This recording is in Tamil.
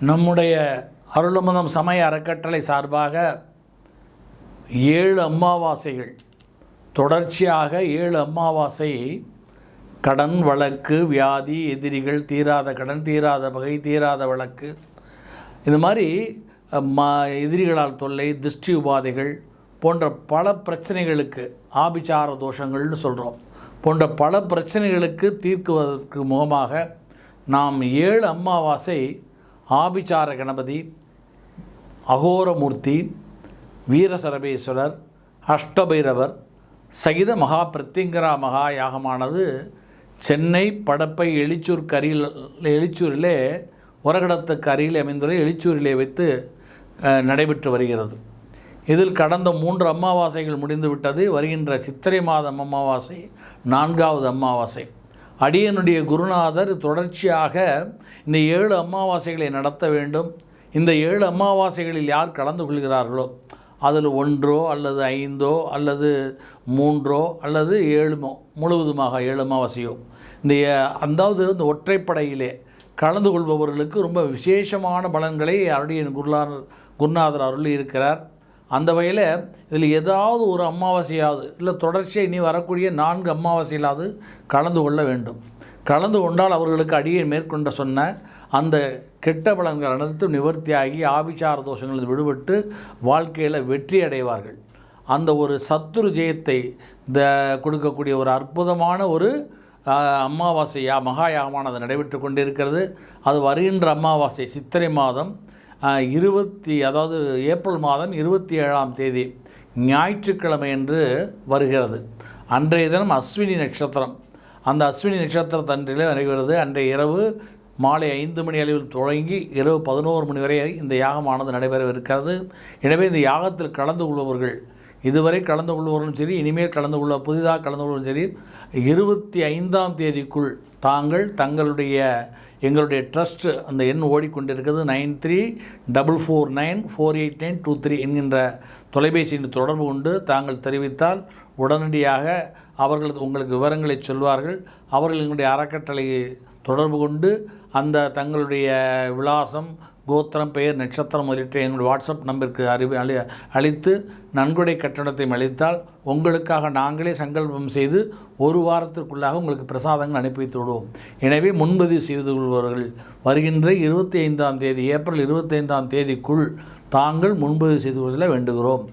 நம்முடைய அருளமுதம் சமய அறக்கட்டளை சார்பாக 7 அமாவாசைகள் தொடர்ச்சியாக 7 அமாவாசை கடன், வழக்கு, வியாதி, எதிரிகள், தீராத கடன், தீராத பகை, தீராத வழக்கு, இது மாதிரி எதிரிகளால் தொல்லை, திருஷ்டி உபாதைகள் போன்ற பல பிரச்சனைகளுக்கு, ஆபிசார தோஷங்கள்னு சொல்கிறோம், போன்ற பல பிரச்சனைகளுக்கு தீர்க்குவதற்கு முகமாக நாம் 7 அமாவாசை ஆபிசார கணபதி, அகோரமூர்த்தி, வீரசரபேஸ்வரர், அஷ்டபைரவர் சகித மகா பிரத்யங்கரா மகா யாகமானது சென்னை படப்பை எழுச்சூரிலே உரகடத்துக்கு அருகில் அமைந்துள்ள எழுச்சூரிலே வைத்து நடைபெற்று வருகிறது. இதில் கடந்த 3 அமாவாசைகள் முடிந்துவிட்டது. வருகின்ற சித்திரை மாதம் அமாவாசை 4வது அமாவாசை. அடியனுடைய குருநாதர் தொடர்ச்சியாக இந்த 7 அமாவாசைகளை நடத்த வேண்டும். இந்த 7 அமாவாசைகளில் யார் கலந்து கொள்கிறார்களோ அதில் 1 அல்லது 5 அல்லது 3 அல்லது 7 முழுவதுமாக 7 அமாவாசையோ அதாவது இந்த ஒற்றைப்படையிலே கலந்து கொள்பவர்களுக்கு ரொம்ப விசேஷமான பலன்களை அருடைய குருநாதர் அருளி இருக்கிறார். அந்த வகையில் இதில் ஏதாவது ஒரு அமாவாசையாவது இல்லை தொடர்ச்சியாக இனி வரக்கூடிய 4 அமாவாசையிலாவது கலந்து கொள்ள வேண்டும். கலந்து கொண்டால் அவர்களுக்கு அடியை மேற்கொண்ட சொன்ன அந்த கெட்ட பலன்கள் அனைத்தும் நிவர்த்தியாகி ஆபிசார தோஷங்களில் விடுபட்டு வாழ்க்கையில் வெற்றி அடைவார்கள். அந்த ஒரு சத்துரு ஜெயத்தை கொடுக்கக்கூடிய ஒரு அற்புதமான ஒரு அமாவாசையா மகாயாகமானது நடைபெற்று கொண்டிருக்கிறது. அது வருகின்ற அமாவாசை சித்திரை மாதம் அதாவது ஏப்ரல் மாதம் 27ஆம் தேதி ஞாயிற்றுக்கிழமை என்று வருகிறது. அன்றைய தினம் அஸ்வினி நட்சத்திரம். அந்த அஸ்வினி நட்சத்திரத்தன்றிலே வருகிறது. அன்றைய இரவு மாலை 5 மணி அளவில் தொடங்கி இரவு 11 மணி வரை இந்த யாகமானது நடைபெறவிருக்கிறது. எனவே இந்த யாகத்தில் கலந்து கொள்பவர்கள், இதுவரை கலந்து கொள்பவர்களும் சரி, இனிமேல் கலந்து கொள்ள புதிதாக கலந்து கொள்வதும் சரி, 25ஆம் தேதிக்குள் எங்களுடைய ட்ரஸ்ட் அந்த எண் ஓடிக்கொண்டிருக்கிறது 9344948923 என்கின்ற தொலைபேசியின் தொடர்பு கொண்டு தாங்கள் தெரிவித்தால் உடனடியாக அவர்கள் உங்களுக்கு விவரங்களை சொல்வார்கள். அவர்கள் எங்களுடைய அறக்கட்டளையை தொடர்பு கொண்டு அந்த தங்களுடைய விலாசம், கோத்திரம், பெயர், நட்சத்திரம் உள்ளிட்ட எங்களுடைய வாட்ஸ்அப் நம்பருக்கு அளித்து நன்கொடை கட்டணத்தையும் அளித்தால் உங்களுக்காக நாங்களே சங்கல்பம் செய்து 1 வாரத்திற்குள்ளாக உங்களுக்கு பிரசாதங்கள் அனுப்பி வைத்து விடுவோம். எனவே முன்பதிவு செய்து கொள்பவர்கள் வருகின்ற 25ஆம் தேதி ஏப்ரல் 25ஆம் தேதிக்குள் தாங்கள் முன்பதிவு செய்து கொள்ள வேண்டுகிறோம்.